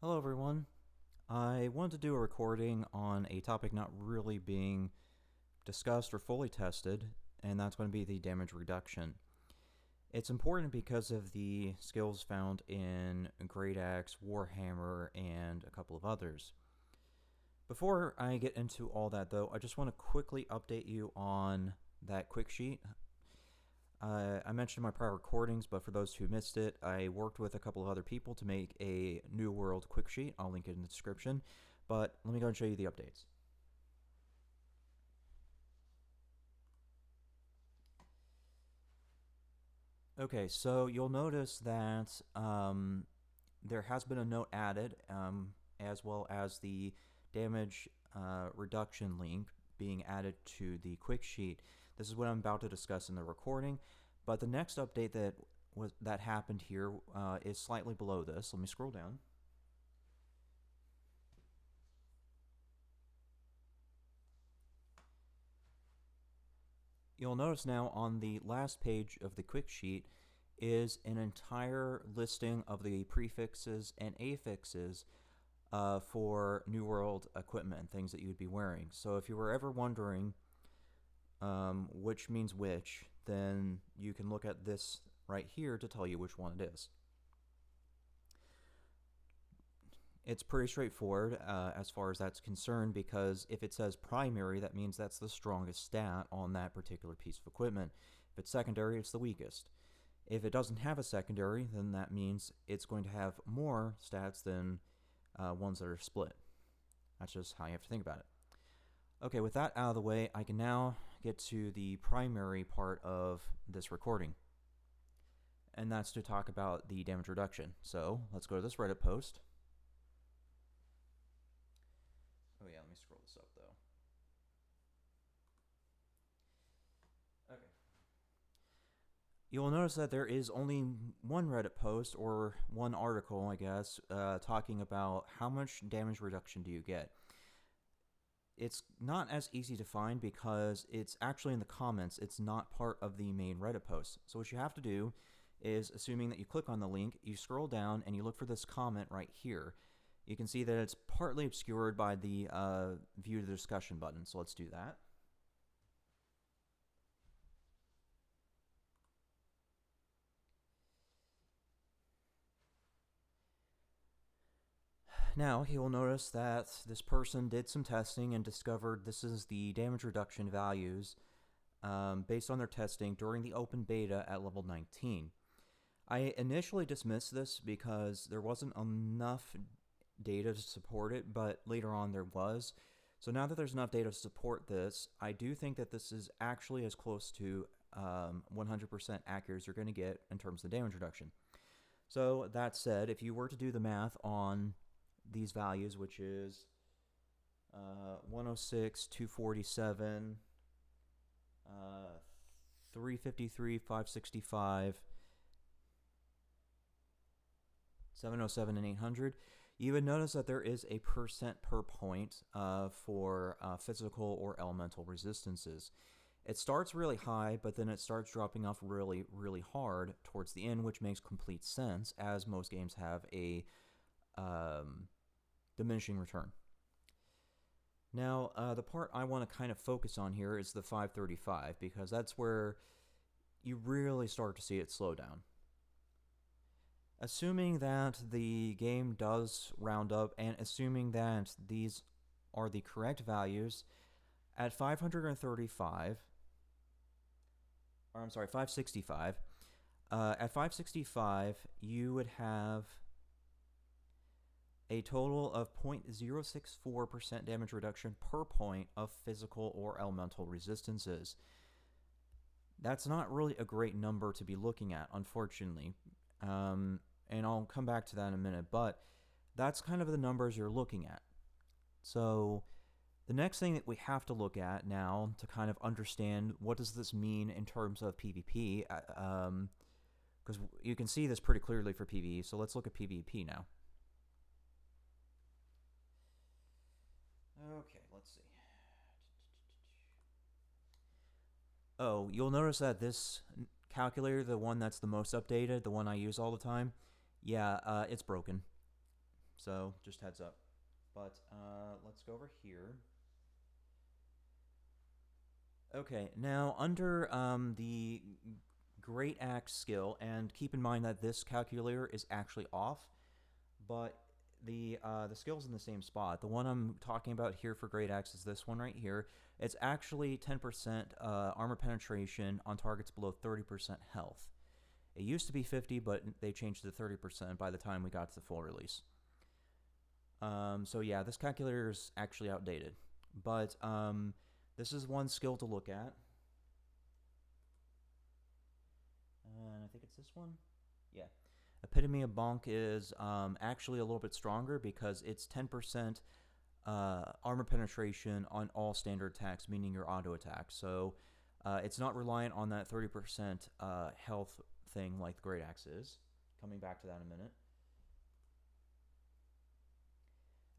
Hello, everyone. I wanted to do a recording on a topic not really being discussed or fully tested, and that's going to be the damage reduction. It's important because of the skills found in Great Axe, Warhammer, and a couple of others. Before I get into all that, though, I just want to quickly update you on that quick sheet. I mentioned in my prior recordings, but for those who missed it, I worked with a couple of other people to make a New World quick sheet. I'll link it in the description. But let me go and show you the updates. Okay, so you'll notice that there has been a note added, as well as the damage reduction link being added to the quick sheet. This is what I'm about to discuss in the recording, but the next update that happened here is slightly below this. Let me scroll down. You'll notice now on the last page of the quick sheet is an entire listing of the prefixes and affixes for New World equipment and things that you'd be wearing. So if you were ever wondering which means which, then you can look at this right here to tell you which one it is. It's pretty straightforward as far as that's concerned, because if it says primary, that means that's the strongest stat on that particular piece of equipment. If it's secondary, it's the weakest. If it doesn't have a secondary, then that means it's going to have more stats than ones that are split. That's just how you have to think about it. Okay, with that out of the way, I can now get to the primary part of this recording. And that's to talk about the damage reduction. So let's go to this Reddit post. Oh yeah, let me scroll this up though. Okay. You'll notice that there is only one Reddit post, or one article, I guess, talking about how much damage reduction do you get. It's not as easy to find because it's actually in the comments. It's not part of the main Reddit post. So what you have to do is, assuming that you click on the link, you scroll down and you look for this comment right here. You can see that it's partly obscured by the view the discussion button. So let's do that. Now, he will notice that this person did some testing and discovered this is the damage reduction values based on their testing during the open beta at level 19. I initially dismissed this because there wasn't enough data to support it, but later on there was. So now that there's enough data to support this, I do think that this is actually as close to 100% accurate as you're going to get in terms of damage reduction. So that said, if you were to do the math on these values, which is 106, 247, 353, 565, 707, and 800, you would notice that there is a percent per point for physical or elemental resistances. It starts really high, but then it starts dropping off really, really hard towards the end, which makes complete sense, as most games have a diminishing return. Now, the part I want to kind of focus on here is the 535, because that's where you really start to see it slow down. Assuming that the game does round up, and assuming that these are the correct values, at 535, or I'm sorry, 565, at 565, you would have a total of 0.064% damage reduction per point of physical or elemental resistances. That's not really a great number to be looking at, unfortunately. And I'll come back to that in a minute, but that's kind of the numbers you're looking at. So the next thing that we have to look at now to kind of understand what does this mean in terms of PvP, because you can see this pretty clearly for PvE, so let's look at PvP now. Okay, let's see. Oh, you'll notice that this calculator, the one that's the most updated, the one I use all the time, yeah, it's broken. So just heads up. But let's go over here. Okay, now under the Great Axe skill, and keep in mind that this calculator is actually off, but the skill's in the same spot. The one I'm talking about here for Great Axe is this one right here. It's actually 10% armor penetration on targets below 30% health. It used to be 50, but they changed it to 30% by the time we got to the full release. So yeah, this calculator is actually outdated, but this is one skill to look at. I think it's this one. Yeah. Epitome of Bonk is actually a little bit stronger because it's 10% armor penetration on all standard attacks, meaning your auto attack. So it's not reliant on that 30% health thing like the Great Axe is. Coming back to that in a minute.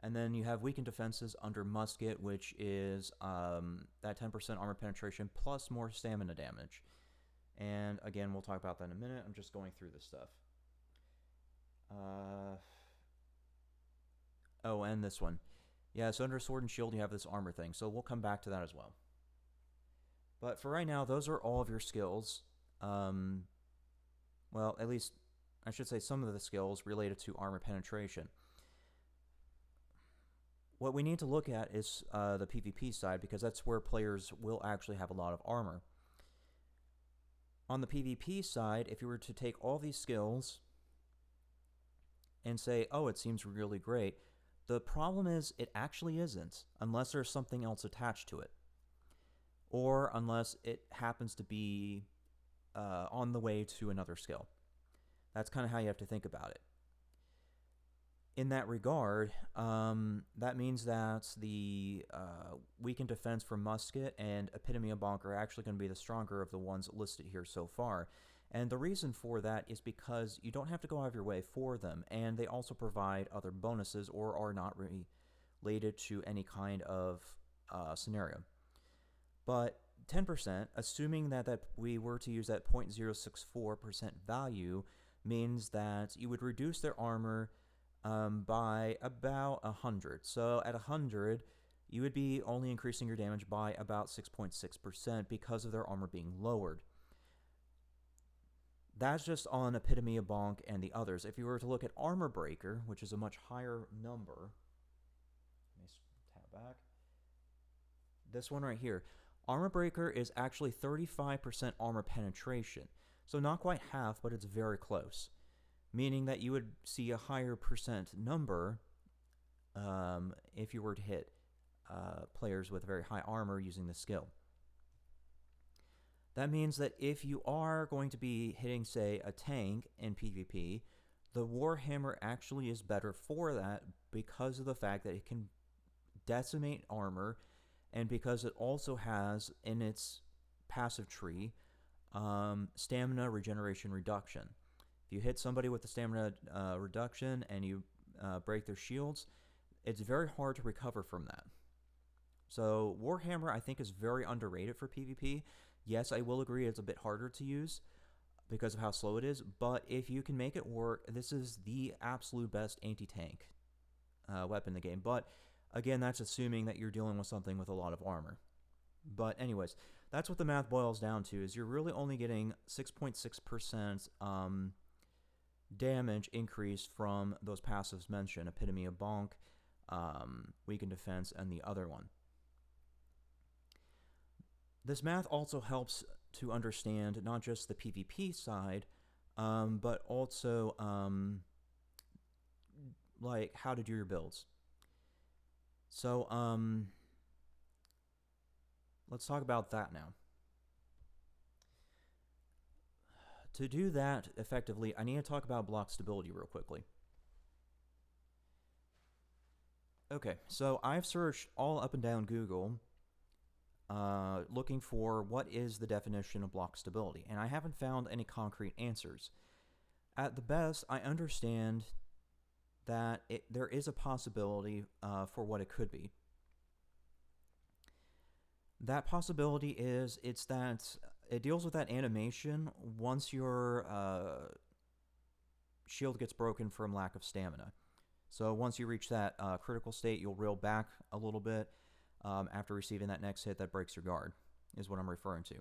And then you have weakened defenses under Musket, which is that 10% armor penetration plus more stamina damage. And again, we'll talk about that in a minute. I'm just going through this stuff. Oh, and this one. Yeah, so under Sword and Shield, you have this armor thing. So we'll come back to that as well. But for right now, those are all of your skills. Well, at least, I should say some of the skills related to armor penetration. What we need to look at is the PvP side, because that's where players will actually have a lot of armor. On the PvP side, if you were to take all these skills and say, oh, it seems really great, the problem is it actually isn't, unless there's something else attached to it. Or unless it happens to be on the way to another skill. That's kind of how you have to think about it. In that regard, that means that the weakened defense from Musket and Epitome of Bonk are actually going to be the stronger of the ones listed here so far. And the reason for that is because you don't have to go out of your way for them, and they also provide other bonuses or are not related to any kind of scenario. But 10%, assuming that we were to use that 0.064% value, means that you would reduce their armor by about 100. So at 100, you would be only increasing your damage by about 6.6% because of their armor being lowered. That's just on Epitome of Bonk and the others. If you were to look at Armor Breaker, which is a much higher number, let me tab back. This one right here. Armor Breaker is actually 35% armor penetration. So not quite half, but it's very close. Meaning that you would see a higher percent number if you were to hit players with very high armor using the skill. That means that if you are going to be hitting, say, a tank in PvP, the Warhammer actually is better for that because of the fact that it can decimate armor, and because it also has in its passive tree stamina regeneration reduction. If you hit somebody with the stamina reduction and you break their shields, it's very hard to recover from that. So Warhammer, I think, is very underrated for PvP. Yes, I will agree it's a bit harder to use because of how slow it is, but if you can make it work, this is the absolute best anti-tank weapon in the game. But again, that's assuming that you're dealing with something with a lot of armor. But anyways, that's what the math boils down to, is you're really only getting 6.6% damage increase from those passives mentioned, Epitome of Bonk, Weakened Defense, and the other one. This math also helps to understand not just the PvP side, but also like how to do your builds. So let's talk about that now. To do that effectively, I need to talk about block stability real quickly. Okay, so I've searched all up and down Google looking for what is the definition of block stability, and I haven't found any concrete answers. At the best, I understand that there is a possibility for what it could be. That possibility is that it deals with that animation once your shield gets broken from lack of stamina. So once you reach that critical state, you'll reel back a little bit after receiving that next hit that breaks your guard, is what I'm referring to.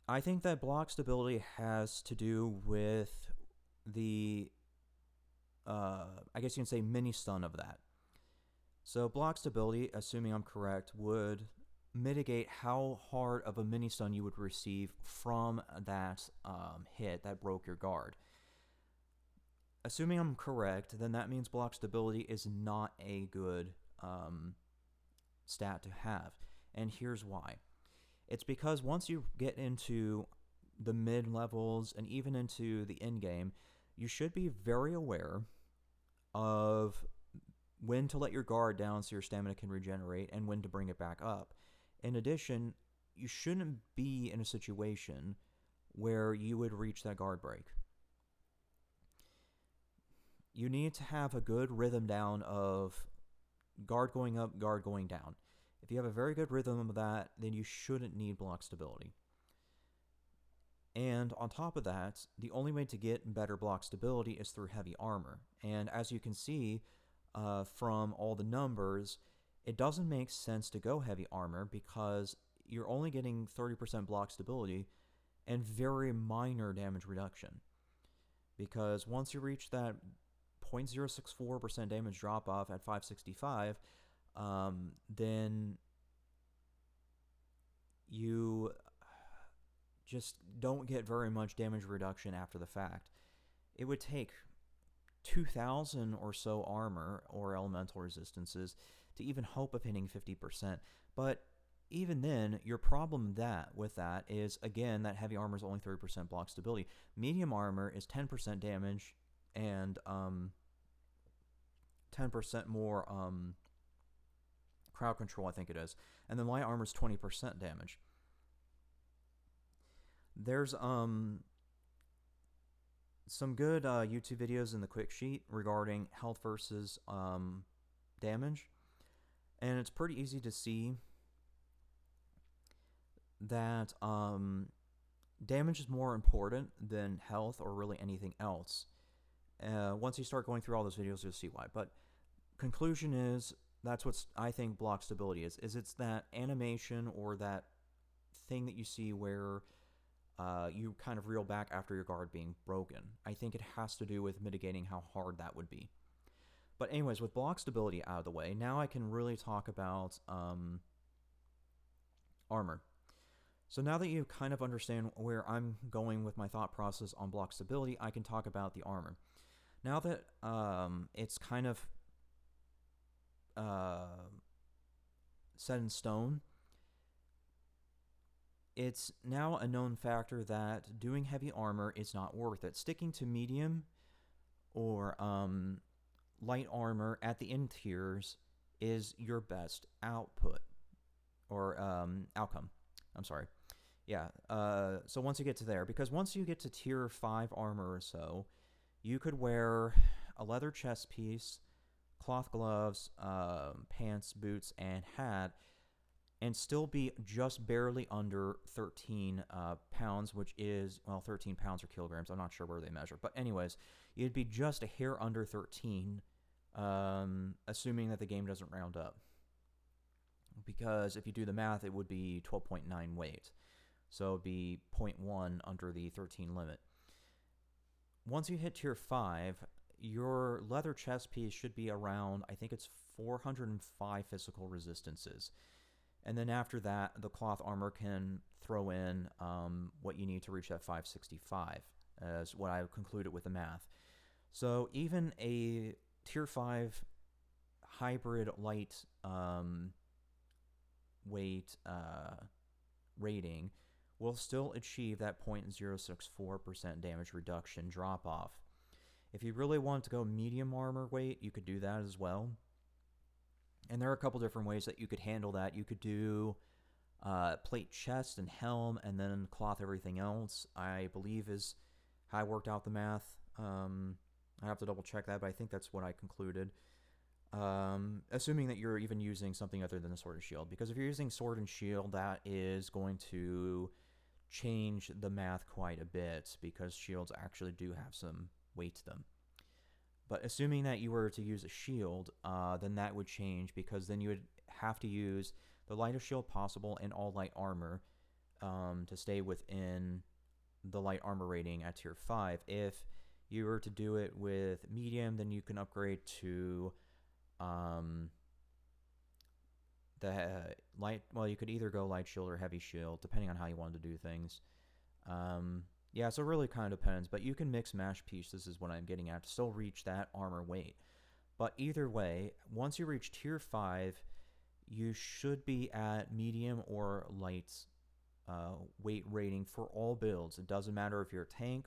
I think that block stability has to do with the, I guess you can say, mini stun of that. So block stability, assuming I'm correct, would mitigate how hard of a mini stun you would receive from that hit that broke your guard. Assuming I'm correct, then that means block stability is not a good stat to have. And here's why. It's because once you get into the mid levels and even into the end game, you should be very aware of when to let your guard down so your stamina can regenerate and when to bring it back up. In addition, you shouldn't be in a situation where you would reach that guard break. You need to have a good rhythm down of guard going up, guard going down. If you have a very good rhythm of that, then you shouldn't need block stability. And on top of that, the only way to get better block stability is through heavy armor. And as you can see from all the numbers, it doesn't make sense to go heavy armor because you're only getting 30% block stability and very minor damage reduction. Because once you reach that 0.064% damage drop off at 565, then you just don't get very much damage reduction after the fact. It would take 2,000 or so armor or elemental resistances to even hope of hitting 50%. But even then, your problem with that is, again, that heavy armor is only 30% block stability. Medium armor is 10% damage and 10% more crowd control, I think it is. And then light armor is 20% damage. There's some good YouTube videos in the quick sheet regarding health versus damage. And it's pretty easy to see that damage is more important than health or really anything else. Once you start going through all those videos, you'll see why. But conclusion is, that's what I think block stability is it's that animation or that thing that you see where you kind of reel back after your guard being broken. I think it has to do with mitigating how hard that would be. But anyways, with block stability out of the way, now I can really talk about armor. So now that you kind of understand where I'm going with my thought process on block stability, I can talk about the armor. Now that it's kind of set in stone, it's now a known factor that doing heavy armor is not worth it. Sticking to medium or light armor at the end tiers is your best output or outcome. I'm sorry. Yeah, so once you get to there, because once you get to tier 5 armor or so, you could wear a leather chest piece, cloth gloves, pants, boots, and hat, and still be just barely under 13 pounds, which is, well, 13 pounds or kilograms. I'm not sure where they measure. But anyways, you'd be just a hair under 13, assuming that the game doesn't round up. Because if you do the math, it would be 12.9 weight. So it would be 0.1 under the 13 limit. Once you hit tier 5, your leather chest piece should be around, I think it's 405 physical resistances. And then after that, the cloth armor can throw in what you need to reach that 565, as what I concluded with the math. So even a tier 5 hybrid light weight rating will still achieve that 0.064% damage reduction drop off. If you really want to go medium armor weight, you could do that as well. And there are a couple different ways that you could handle that. You could do plate chest and helm and then cloth everything else, I believe is how I worked out the math. I have to double check that, but I think that's what I concluded. Assuming that you're even using something other than a sword and shield. Because if you're using sword and shield, that is going to change the math quite a bit, because shields actually do have some weight to them. But assuming that you were to use a shield, then that would change, because then you would have to use the lightest shield possible and all light armor to stay within the light armor rating at tier 5. If you were to do it with medium, then you can upgrade to the light. Well, you could either go light shield or heavy shield, depending on how you wanted to do things. Yeah, so it really kind of depends, but you can mix mash pieces is what I'm getting at to still reach that armor weight. But either way, once you reach tier 5, you should be at medium or light weight rating for all builds. It doesn't matter if you're a tank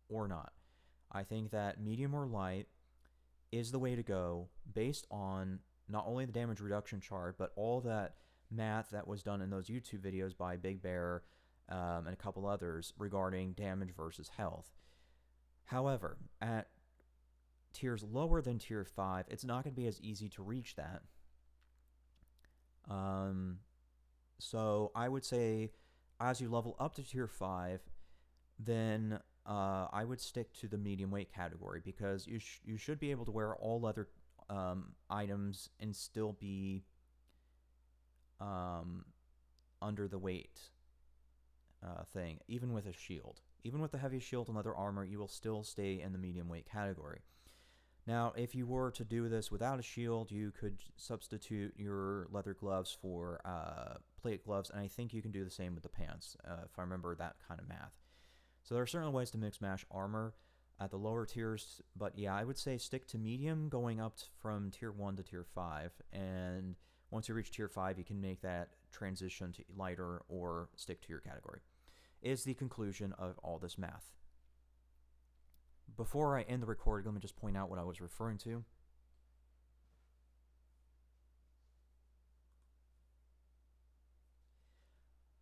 or not. I think that medium or light is the way to go based on not only the damage reduction chart, but all that math that was done in those YouTube videos by Big Bear and a couple others regarding damage versus health. However, at tiers lower than tier 5, it's not going to be as easy to reach that. So I would say as you level up to tier 5, then I would stick to the medium weight category, because you should be able to wear all leather items and still be under the weight thing, even with a shield. Even with the heavy shield and leather armor, you will still stay in the medium weight category. Now, if you were to do this without a shield, you could substitute your leather gloves for plate gloves, and I think you can do the same with the pants, if I remember that kind of math. So there are certainly ways to mix mash armor at the lower tiers, but yeah, I would say stick to medium going up from tier 1 to tier 5, and once you reach tier 5, you can make that transition to lighter or stick to your category, is the conclusion of all this math. Before I end the recording, let me just point out what I was referring to.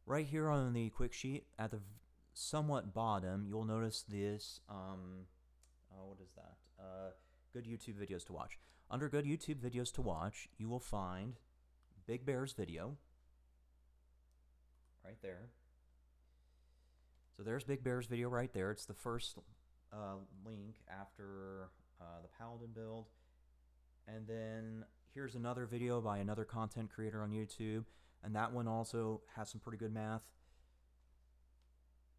Right here on the quick sheet, at the somewhat bottom, you'll notice this, what is that? Good YouTube videos to watch. Under good YouTube videos to watch, you will find Big Bear's video, right there. So there's Big Bear's video right there. It's the first link after the Paladin build. And then here's another video by another content creator on YouTube, and that one also has some pretty good math.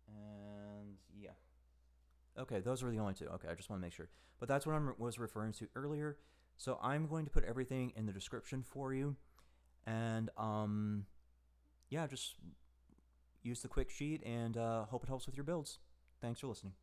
And yeah. Okay, those were the only two. Okay, I just want to make sure. But that's what I was referring to earlier. So I'm going to put everything in the description for you. And yeah, just use the quick sheet, and hope it helps with your builds. Thanks for listening.